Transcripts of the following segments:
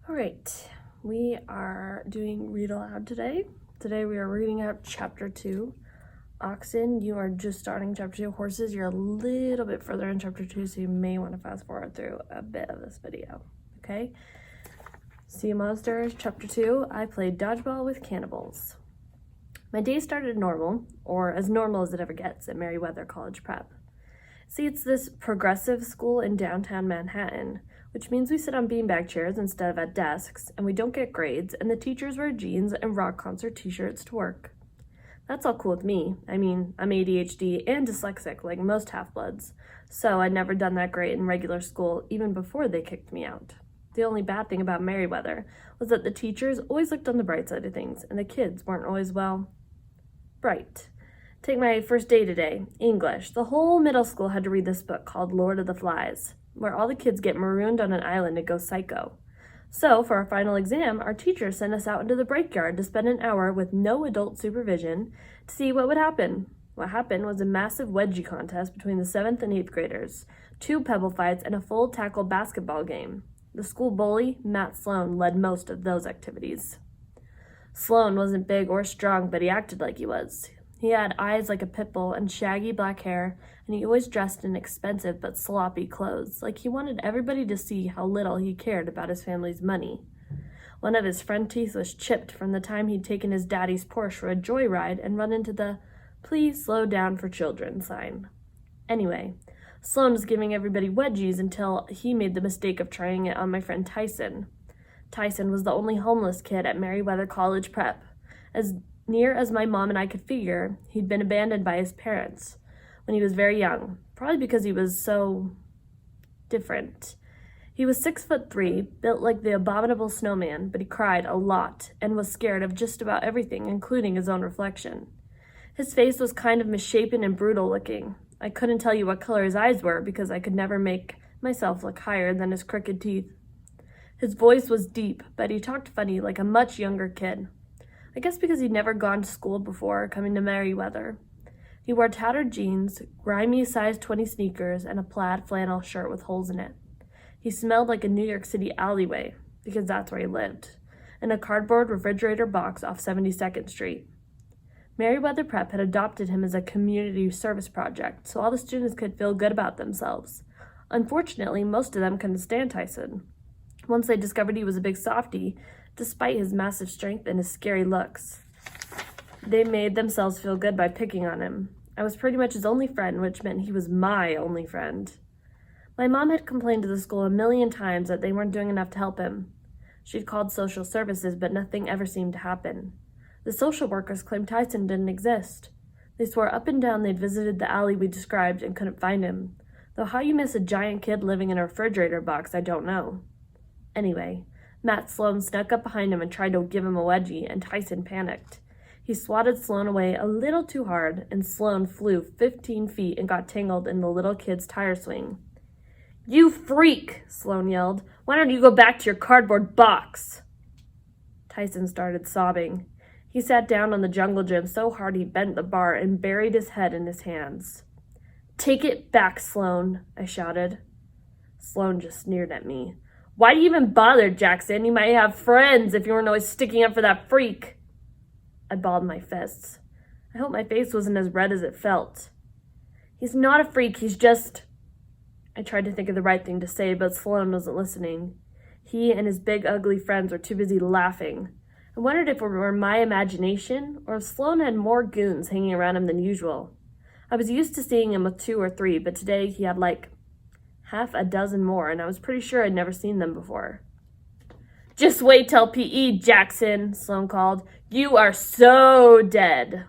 All right, we are doing read aloud today. Today we are reading out chapter 2. Oxen, you are just starting chapter 2. Horses, you're a little bit further in chapter 2, so you may want to fast forward through a bit of this video, okay? Sea Monsters, chapter 2, I played dodgeball with cannibals. My day started normal, or as normal as it ever gets at Merriweather College Prep. See, it's this progressive school in downtown Manhattan, which means we sit on beanbag chairs instead of at desks, and we don't get grades, and the teachers wear jeans and rock concert t-shirts to work. That's all cool with me. I mean, I'm ADHD and dyslexic like most half-bloods, so I'd never done that great in regular school even before they kicked me out. The only bad thing about Merriweather was that the teachers always looked on the bright side of things, and the kids weren't always, well, bright. Take my first day today, English. The whole middle school had to read this book called Lord of the Flies, where all the kids get marooned on an island and go psycho. So, for our final exam, our teacher sent us out into the break yard to spend an hour with no adult supervision to see what would happen. What happened was a massive wedgie contest between the 7th and 8th graders, 2 pebble fights, and a full tackle basketball game. The school bully, Matt Sloan, led most of those activities. Sloan wasn't big or strong, but he acted like he was. He had eyes like a pit bull and shaggy black hair, and he always dressed in expensive but sloppy clothes, like he wanted everybody to see how little he cared about his family's money. One of his front teeth was chipped from the time he'd taken his daddy's Porsche for a joyride and run into the "Please slow down for children" sign. Anyway, Sloan was giving everybody wedgies until he made the mistake of trying it on my friend Tyson. Tyson was the only homeless kid at Merriweather College Prep. As near as my mom and I could figure, he'd been abandoned by his parents when he was very young, probably because he was so different. He was 6'3", built like the abominable snowman, but he cried a lot and was scared of just about everything, including his own reflection. His face was kind of misshapen and brutal looking. I couldn't tell you what color his eyes were because I could never make myself look higher than his crooked teeth. His voice was deep, but he talked funny like a much younger kid. I guess because he'd never gone to school before coming to Merriweather. He wore tattered jeans, grimy size 20 sneakers, and a plaid flannel shirt with holes in it. He smelled like a New York City alleyway, because that's where he lived, in a cardboard refrigerator box off 72nd Street. Merriweather Prep had adopted him as a community service project, so all the students could feel good about themselves. Unfortunately, most of them couldn't stand Tyson. Once they discovered he was a big softie, despite his massive strength and his scary looks, they made themselves feel good by picking on him. I was pretty much his only friend, which meant he was my only friend. My mom had complained to the school a million times that they weren't doing enough to help him. She'd called social services, but nothing ever seemed to happen. The social workers claimed Tyson didn't exist. They swore up and down they'd visited the alley we described and couldn't find him. Though how you miss a giant kid living in a refrigerator box, I don't know. Anyway, Matt Sloan snuck up behind him and tried to give him a wedgie, and Tyson panicked. He swatted Sloan away a little too hard, and Sloan flew 15 feet and got tangled in the little kid's tire swing. "You freak!" Sloan yelled. "Why don't you go back to your cardboard box?" Tyson started sobbing. He sat down on the jungle gym so hard he bent the bar and buried his head in his hands. "Take it back, Sloan," I shouted. Sloan just sneered at me. "Why do you even bother, Jackson? You might have friends if you weren't always sticking up for that freak." I balled my fists. I hope my face wasn't as red as it felt. "He's not a freak, he's just..." I tried to think of the right thing to say, but Sloan wasn't listening. He and his big, ugly friends were too busy laughing. I wondered if it were my imagination, or if Sloan had more goons hanging around him than usual. I was used to seeing him with 2 or 3, but today he had like half a dozen more, and I was pretty sure I'd never seen them before. "Just wait till PE, Jackson," Sloan called. "You are so dead."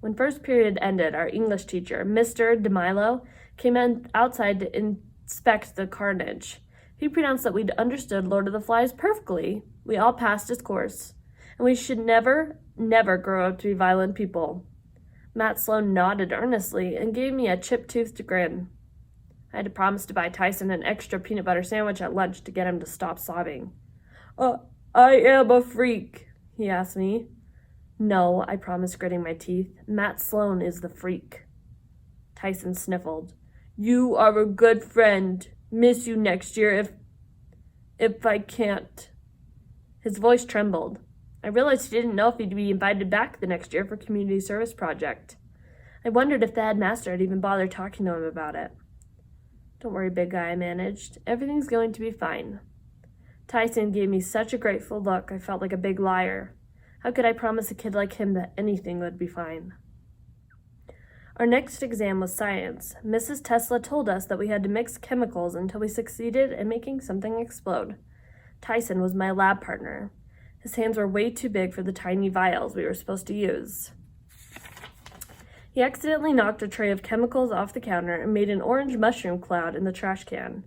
When first period ended, our English teacher, Mr. DeMilo, came outside to inspect the carnage. He pronounced that we'd understood Lord of the Flies perfectly. We all passed his course, and we should never, never grow up to be violent people. Matt Sloan nodded earnestly and gave me a chip-toothed grin. I had to promise to buy Tyson an extra peanut butter sandwich at lunch to get him to stop sobbing. I am a freak," he asked me. "No," I promised, gritting my teeth. "Matt Sloan is the freak." Tyson sniffled. "You are a good friend. Miss you next year if..." If I can't. His voice trembled. I realized he didn't know if he'd be invited back the next year for community service project. I wondered if the headmaster had even bothered talking to him about it. Don't worry, big guy, I managed. Everything's going to be fine. Tyson gave me such a grateful look, I felt like a big liar. How could I promise a kid like him that anything would be fine? Our next exam was science. Mrs. Tesla told us that we had to mix chemicals until we succeeded in making something explode. Tyson was my lab partner. His hands were way too big for the tiny vials we were supposed to use. He accidentally knocked a tray of chemicals off the counter and made an orange mushroom cloud in the trash can.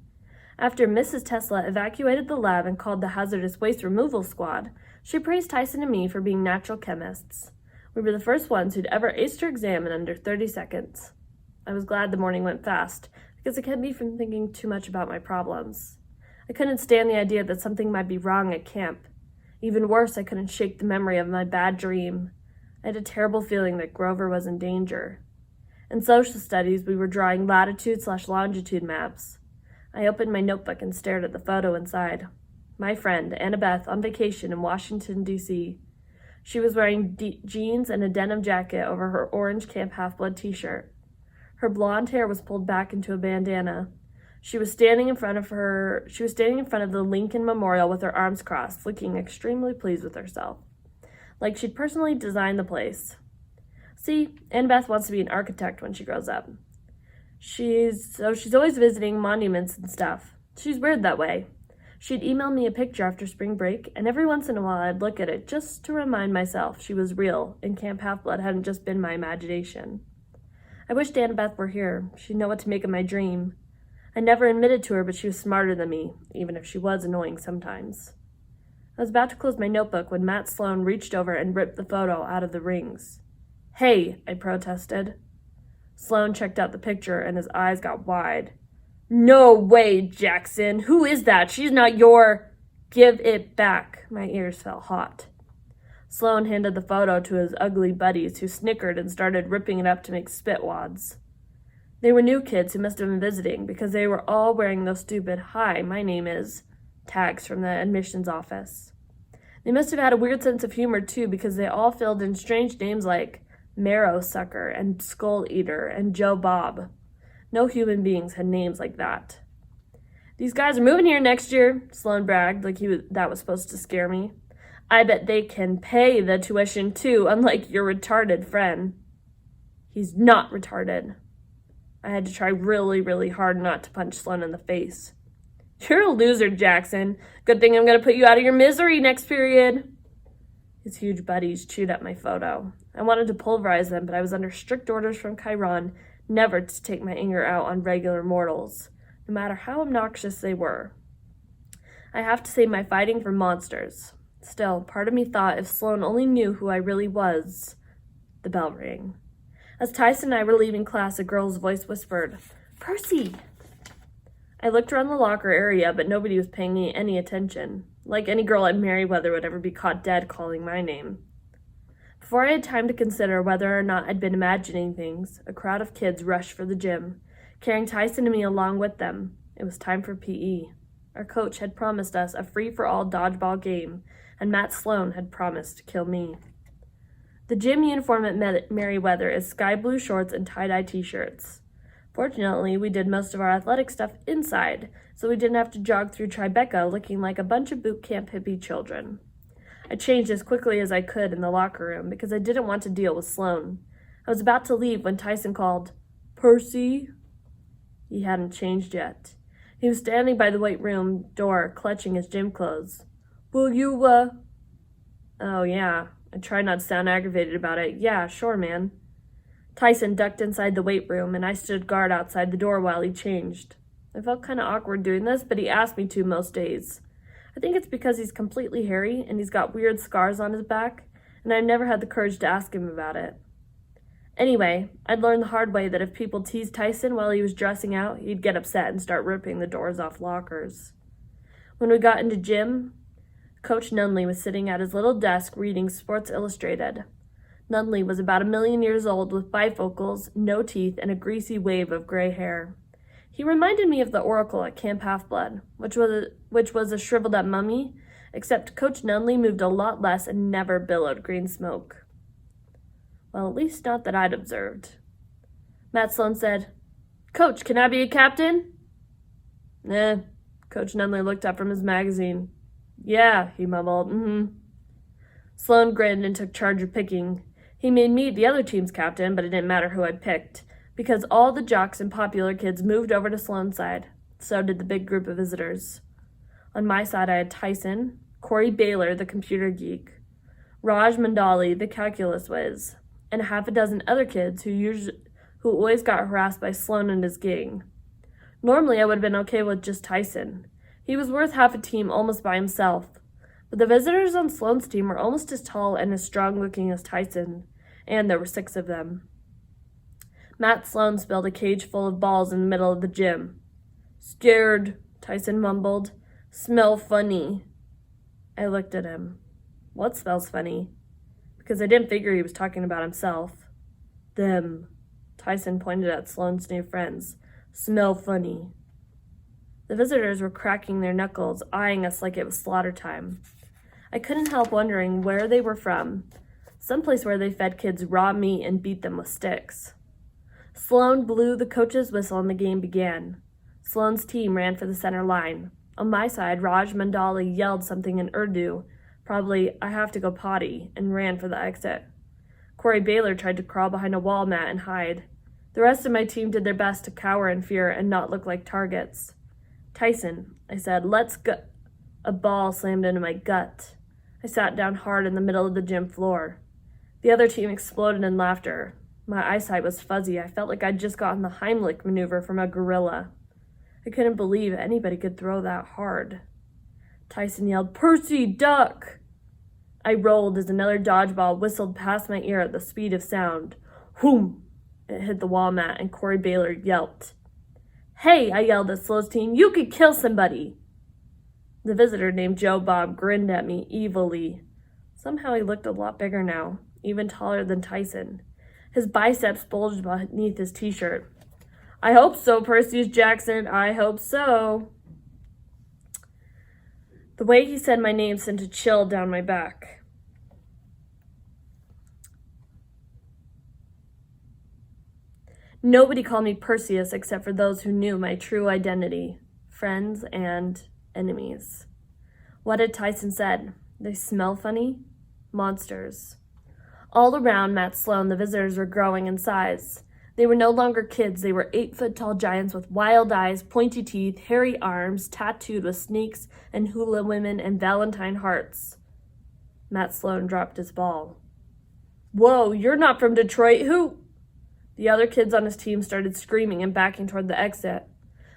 After Mrs. Tesla evacuated the lab and called the hazardous waste removal squad, she praised Tyson and me for being natural chemists. We were the first ones who'd ever aced her exam in under 30 seconds. I was glad the morning went fast, because it kept me from thinking too much about my problems. I couldn't stand the idea that something might be wrong at camp. Even worse, I couldn't shake the memory of my bad dream. I had a terrible feeling that Grover was in danger. In social studies, we were drawing latitude/longitude maps. I opened my notebook and stared at the photo inside. My friend, Annabeth, on vacation in Washington, D.C. She was wearing jeans and a denim jacket over her orange Camp Half-Blood t-shirt. Her blonde hair was pulled back into a bandana. She was standing in front of the Lincoln Memorial with her arms crossed, looking extremely pleased with herself. Like she'd personally designed the place. See, Annabeth wants to be an architect when she grows up. She's always visiting monuments and stuff. She's weird that way. She'd email me a picture after spring break, and every once in a while I'd look at it just to remind myself she was real, and Camp Half-Blood hadn't just been my imagination. I wished Annabeth were here. She'd know what to make of my dream. I never admitted to her, but she was smarter than me, even if she was annoying sometimes. I was about to close my notebook when Matt Sloan reached over and ripped the photo out of the rings. "Hey," I protested. Sloan checked out the picture, and his eyes got wide. "No way, Jackson. Who is that? She's not your—" "Give it back." My ears felt hot. Sloan handed the photo to his ugly buddies, who snickered and started ripping it up to make spit wads. They were new kids who must have been visiting, because they were all wearing those stupid "Hi, my name is" tags from the admissions office. They must have had a weird sense of humor, too, because they all filled in strange names like Marrow Sucker and Skull Eater and Joe Bob. No human beings had names like that. "These guys are moving here next year," Sloan bragged, like that was supposed to scare me. "I bet they can pay the tuition, too, unlike your retarded friend." "He's not retarded." I had to try really, really hard not to punch Sloan in the face. "You're a loser, Jackson. Good thing I'm going to put you out of your misery next period." His huge buddies chewed at my photo. I wanted to pulverize them, but I was under strict orders from Chiron never to take my anger out on regular mortals, no matter how obnoxious they were. I have to save my fighting for monsters. Still, part of me thought if Sloan only knew who I really was. The bell rang. As Tyson and I were leaving class, a girl's voice whispered, "Percy!" I looked around the locker area, but nobody was paying me any attention. Like any girl at Merriweather would ever be caught dead calling my name. Before I had time to consider whether or not I'd been imagining things, a crowd of kids rushed for the gym, carrying Tyson and me along with them. It was time for PE. Our coach had promised us a free-for-all dodgeball game, and Matt Sloan had promised to kill me. The gym uniform at Merriweather is sky blue shorts and tie-dye t-shirts. Fortunately, we did most of our athletic stuff inside, so we didn't have to jog through Tribeca looking like a bunch of boot camp hippie children. I changed as quickly as I could in the locker room because I didn't want to deal with Sloan. I was about to leave when Tyson called, "Percy?" He hadn't changed yet. He was standing by the weight room door, clutching his gym clothes. "Will you, Oh, yeah. I tried not to sound aggravated about it. "Yeah, sure, man." Tyson ducked inside the weight room, and I stood guard outside the door while he changed. I felt kind of awkward doing this, but he asked me to most days. I think it's because he's completely hairy, and he's got weird scars on his back, and I've never had the courage to ask him about it. Anyway, I'd learned the hard way that if people teased Tyson while he was dressing out, he'd get upset and start ripping the doors off lockers. When we got into gym, Coach Nunley was sitting at his little desk reading Sports Illustrated. Nunley was about 1,000,000 years old with bifocals, no teeth, and a greasy wave of gray hair. He reminded me of the Oracle at Camp Half-Blood, which was a shriveled-up mummy, except Coach Nunley moved a lot less and never billowed green smoke. Well, at least not that I'd observed. Matt Sloan said, "Coach, can I be a captain?" "Nah." Coach Nunley looked up from his magazine. "Yeah," he mumbled. Sloan grinned and took charge of picking. He made me the other team's captain, but it didn't matter who I'd picked, because all the jocks and popular kids moved over to Sloan's side. So did the big group of visitors. On my side, I had Tyson, Corey Baylor, the computer geek, Raj Mandali, the calculus whiz, and half a dozen other kids who always got harassed by Sloan and his gang. Normally, I would have been okay with just Tyson. He was worth half a team almost by himself. But the visitors on Sloan's team were almost as tall and as strong-looking as Tyson, and there were 6 of them. Matt Sloan spilled a cage full of balls in the middle of the gym. "Scared," Tyson mumbled. "Smell funny." I looked at him. What smells funny? Because I didn't figure he was talking about himself. "Them," Tyson pointed at Sloan's new friends. "Smell funny." The visitors were cracking their knuckles, eyeing us like it was slaughter time. I couldn't help wondering where they were from, someplace where they fed kids raw meat and beat them with sticks. Sloan blew the coach's whistle and the game began. Sloan's team ran for the center line. On my side, Raj Mandali yelled something in Urdu, probably "I have to go potty," and ran for the exit. Corey Baylor tried to crawl behind a wall mat and hide. The rest of my team did their best to cower in fear and not look like targets. "Tyson," I said, "let's go." A ball slammed into my gut. I sat down hard in the middle of the gym floor. The other team exploded in laughter. My eyesight was fuzzy. I felt like I'd just gotten the Heimlich maneuver from a gorilla. I couldn't believe anybody could throw that hard. Tyson yelled, "Percy, duck!" I rolled as another dodgeball whistled past my ear at the speed of sound. Whoom! It hit the wall mat and Corey Baylor yelped. "Hey," I yelled at Sloan's team, "you could kill somebody!" The visitor named Joe Bob grinned at me evilly. Somehow he looked a lot bigger now, even taller than Tyson. His biceps bulged beneath his t-shirt. "I hope so, Perseus Jackson, I hope so." The way he said my name sent a chill down my back. Nobody called me Perseus except for those who knew my true identity, friends and enemies. What had Tyson said? They smell funny? Monsters. All around Matt Sloan, the visitors were growing in size. They were no longer kids. They were 8-foot-tall giants with wild eyes, pointy teeth, hairy arms, tattooed with snakes and hula women and Valentine hearts. Matt Sloan dropped his ball. "Whoa, you're not from Detroit, who?" The other kids on his team started screaming and backing toward the exit.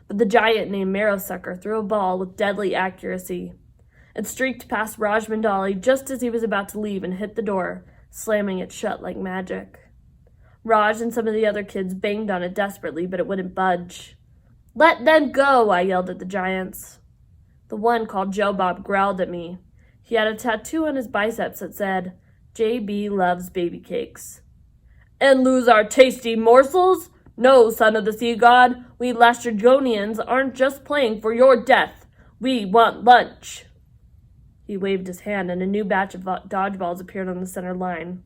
But the giant named Marrowsucker threw a ball with deadly accuracy. It streaked past Raj Mandali just as he was about to leave and hit the door, slamming it shut like magic. Raj and some of the other kids banged on it desperately, but it wouldn't budge. "Let them go," I yelled at the giants. The one called Joe Bob growled at me. He had a tattoo on his biceps that said, "JB loves baby cakes." "And lose our tasty morsels? No, son of the sea god, we Lastrygonians aren't just playing for your death. We want lunch." He waved his hand, and a new batch of dodgeballs appeared on the center line.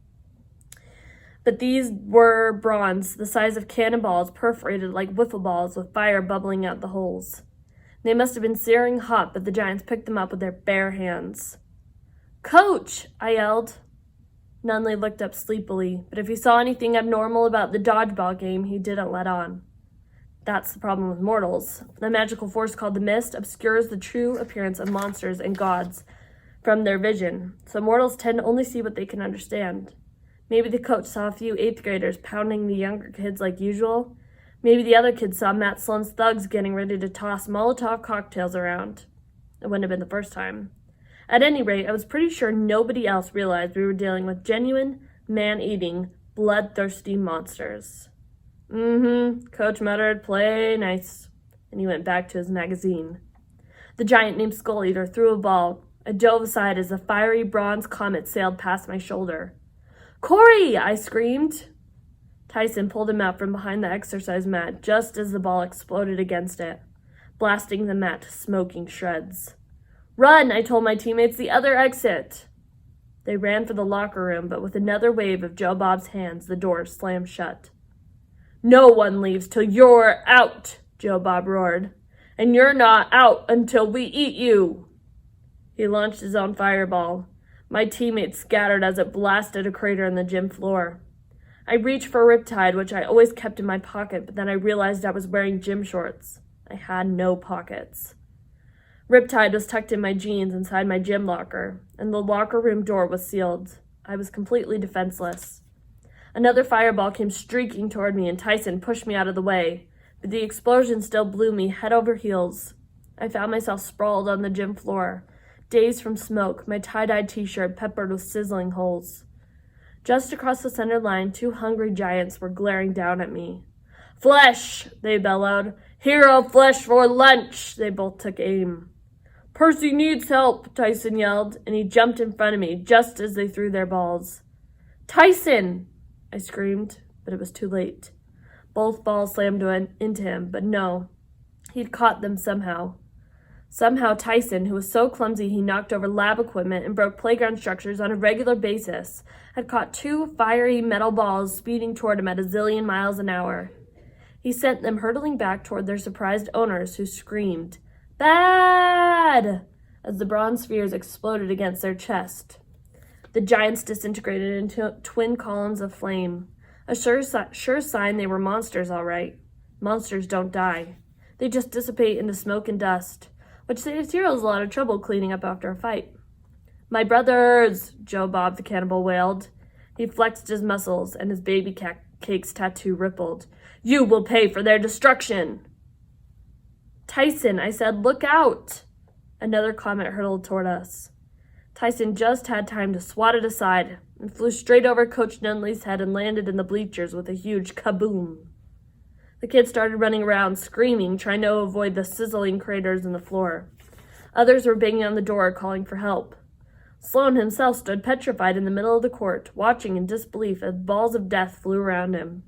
But these were bronze, the size of cannonballs, perforated like wiffle balls with fire bubbling out the holes. They must have been searing hot, but the giants picked them up with their bare hands. "Coach!" I yelled. Nunley looked up sleepily, but if he saw anything abnormal about the dodgeball game, he didn't let on. That's the problem with mortals. The magical force called the mist obscures the true appearance of monsters and gods from their vision, so mortals tend to only see what they can understand. Maybe the coach saw a few 8th graders pounding the younger kids like usual. Maybe the other kids saw Matt Sloan's thugs getting ready to toss Molotov cocktails around. It wouldn't have been the first time. At any rate, I was pretty sure nobody else realized we were dealing with genuine, man-eating, bloodthirsty monsters. Coach muttered, "Play nice," and he went back to his magazine. The giant named Skull Eater threw a ball. I dove aside as a fiery bronze comet sailed past my shoulder. "Corey!" I screamed. Tyson pulled him out from behind the exercise mat just as the ball exploded against it, blasting the mat to smoking shreds. "Run," I told my teammates, "the other exit." They ran for the locker room, but with another wave of Joe Bob's hands, the door slammed shut. "No one leaves till you're out," Joe Bob roared. "And you're not out until we eat you." He launched his own fireball. My teammates scattered as it blasted a crater in the gym floor. I reached for Riptide, which I always kept in my pocket, but then I realized I was wearing gym shorts. I had no pockets. Riptide was tucked in my jeans inside my gym locker, and the locker room door was sealed. I was completely defenseless. Another fireball came streaking toward me, and Tyson pushed me out of the way, but the explosion still blew me head over heels. I found myself sprawled on the gym floor, dazed from smoke, my tie-dyed t-shirt peppered with sizzling holes. Just across the center line, 2 hungry giants were glaring down at me. "Flesh!" they bellowed. "Hero flesh for lunch!" They both took aim. "Percy needs help," Tyson yelled, and he jumped in front of me just as they threw their balls. "Tyson!" I screamed, but it was too late. Both balls slammed into him, but no, he'd caught them somehow. Somehow Tyson, who was so clumsy he knocked over lab equipment and broke playground structures on a regular basis, had caught 2 fiery metal balls speeding toward him at a zillion miles an hour. He sent them hurtling back toward their surprised owners, who screamed, "Bad!" as the bronze spheres exploded against their chest. The giants disintegrated into twin columns of flame, a sure sign they were monsters, all right. Monsters don't die. They just dissipate into smoke and dust, which saves heroes a lot of trouble cleaning up after a fight. "My brothers!" Joe Bob the cannibal wailed. He flexed his muscles, and his baby cake's tattoo rippled. "You will pay for their destruction!" "Tyson," I said, "look out!" Another comet hurtled toward us. Tyson just had time to swat it aside and flew straight over Coach Nunley's head and landed in the bleachers with a huge kaboom. The kids started running around, screaming, trying to avoid the sizzling craters in the floor. Others were banging on the door, calling for help. Sloan himself stood petrified in the middle of the court, watching in disbelief as balls of death flew around him.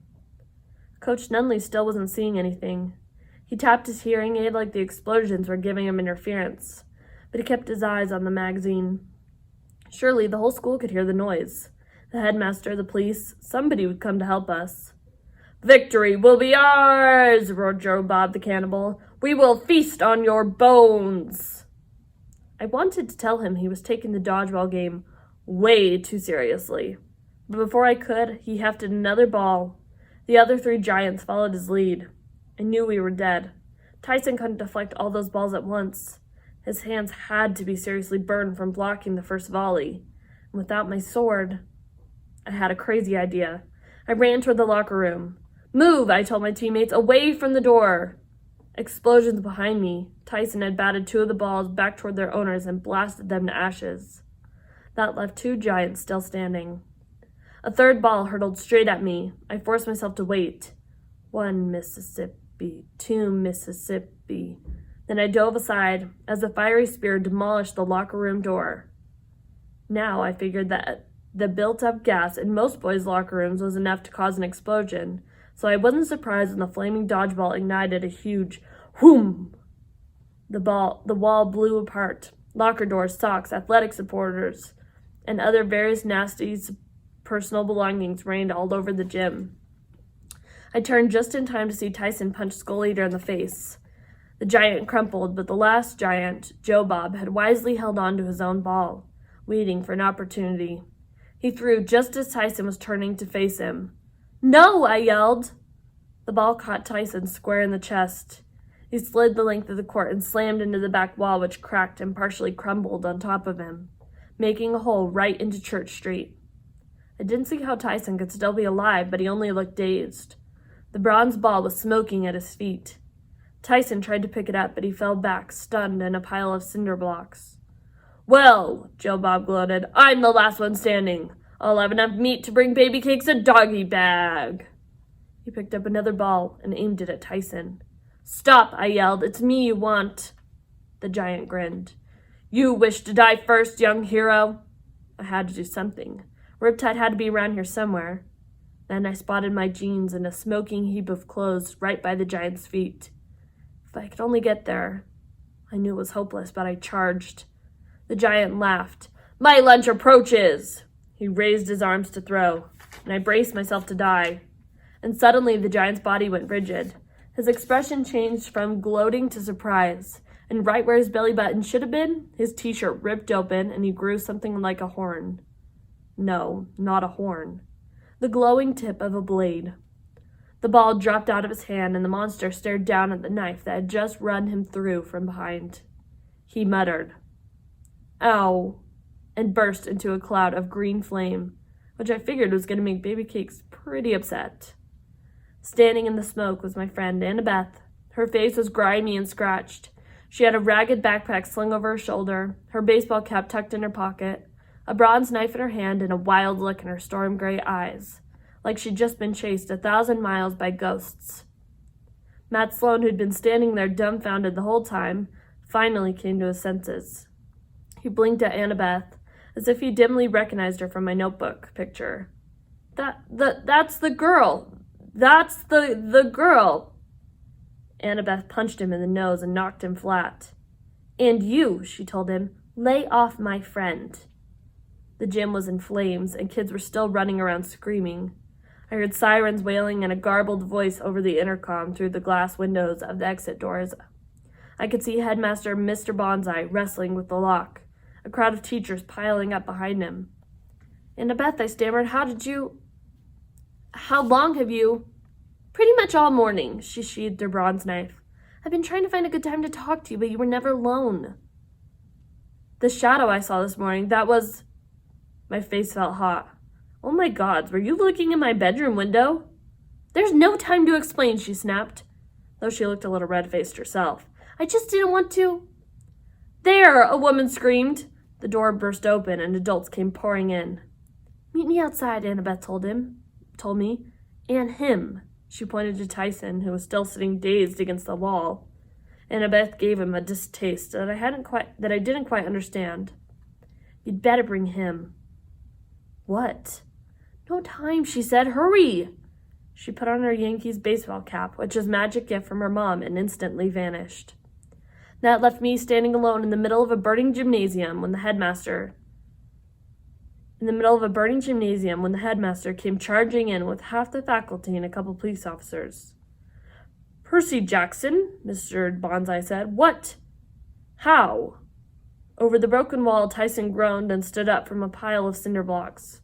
Coach Nunley still wasn't seeing anything. He tapped his hearing aid like the explosions were giving him interference, but he kept his eyes on the magazine. Surely the whole school could hear the noise. The headmaster, the police, somebody would come to help us. "Victory will be ours!" roared Joe Bob the cannibal. "We will feast on your bones!" I wanted to tell him he was taking the dodgeball game way too seriously, but before I could, he hefted another ball. The other 3 giants followed his lead. I knew we were dead. Tyson couldn't deflect all those balls at once. His hands had to be seriously burned from blocking the first volley. And without my sword, I had a crazy idea. I ran toward the locker room. "Move," I told my teammates, "away from the door." Explosions behind me. Tyson had batted 2 of the balls back toward their owners and blasted them to ashes. That left 2 giants still standing. A 3rd ball hurtled straight at me. I forced myself to wait. 1 Mississippi, 2 Mississippi. Then I dove aside as the fiery spear demolished the locker room door. Now I figured that the built-up gas in most boys' locker rooms was enough to cause an explosion, so I wasn't surprised when the flaming dodgeball ignited a huge whoom. The wall blew apart. Locker doors, socks, athletic supporters, and other various nasty personal belongings rained all over the gym. I turned just in time to see Tyson punch Schoolyard in the face. The giant crumpled, but the last giant, Joe Bob, had wisely held on to his own ball, waiting for an opportunity. He threw just as Tyson was turning to face him. "No!" I yelled. The ball caught Tyson square in the chest. He slid the length of the court and slammed into the back wall, which cracked and partially crumbled on top of him, making a hole right into Church Street. I didn't see how Tyson could still be alive, but he only looked dazed. The bronze ball was smoking at his feet. Tyson tried to pick it up, but he fell back, stunned, in a pile of cinder blocks. "Well," Joe Bob gloated, "I'm the last one standing. I'll have enough meat to bring baby cakes a doggy bag." He picked up another ball and aimed it at Tyson. "Stop," I yelled. "It's me you want." The giant grinned. "You wish to die first, young hero?" I had to do something. Riptide had to be around here somewhere. Then I spotted my jeans in a smoking heap of clothes right by the giant's feet. If I could only get there. I knew it was hopeless, but I charged. The giant laughed. "My lunch approaches!" He raised his arms to throw, and I braced myself to die. And suddenly the giant's body went rigid. His expression changed from gloating to surprise, and right where his belly button should have been, his t-shirt ripped open and he grew something like a horn. No, not a horn. The glowing tip of a blade. The ball dropped out of his hand and the monster stared down at the knife that had just run him through from behind. He muttered, "Ow," and burst into a cloud of green flame, which I figured was going to make Baby Cakes pretty upset. Standing in the smoke was my friend Annabeth. Her face was grimy and scratched. She had a ragged backpack slung over her shoulder, her baseball cap tucked in her pocket, a bronze knife in her hand, and a wild look in her storm gray eyes, like she'd just been chased 1,000 miles by ghosts. Matt Sloan, who'd been standing there dumbfounded the whole time, finally came to his senses. He blinked at Annabeth, as if he dimly recognized her from my notebook picture. That's the girl! That's the girl!" Annabeth punched him in the nose and knocked him flat. "And you," she told him, "lay off my friend." The gym was in flames, and kids were still running around screaming. I heard sirens wailing and a garbled voice over the intercom through the glass windows of the exit doors. I could see Headmaster Mr. Bonsai wrestling with the lock, a crowd of teachers piling up behind him. "Annabeth," I stammered, how long have you?" "Pretty much all morning," she sheathed her bronze knife. "I've been trying to find a good time to talk to you, but you were never alone." "The shadow I saw this morning, that was..." My face felt hot. "Oh my gods, were you looking in my bedroom window?" "There's no time to explain," she snapped, though she looked a little red-faced herself. "I just didn't want to..." "There!" a woman screamed. The door burst open and adults came pouring in. "Meet me outside," Annabeth told me. "And him." She pointed to Tyson, who was still sitting dazed against the wall. Annabeth gave him a distaste that I didn't quite understand. "You'd better bring him." "What?" "No time," she said. "Hurry!" She put on her Yankees baseball cap, which was a magic gift from her mom, and instantly vanished. That left me standing alone in the middle of a burning gymnasium when the headmaster came charging in with half the faculty and a couple police officers. "Percy Jackson," Mr. Bonsai said. "What? How?" Over the broken wall, Tyson groaned and stood up from a pile of cinder blocks.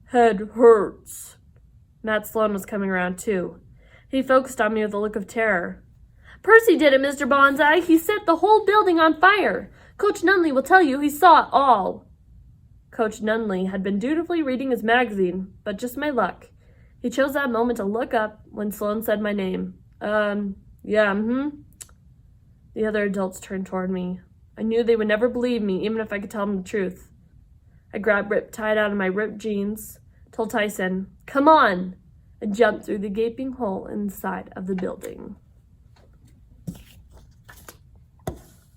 "Head hurts." Matt Sloan was coming around too. He focused on me with a look of terror. "Percy did it, Mr. Bonsai. He set the whole building on fire. Coach Nunley will tell you he saw it all." Coach Nunley had been dutifully reading his magazine, but just my luck. He chose that moment to look up when Sloan said my name. Yeah. The other adults turned toward me. I knew they would never believe me, even if I could tell them the truth. I grabbed Riptide out of my ripped jeans, told Tyson, "Come on," and jumped through the gaping hole in the side of the building.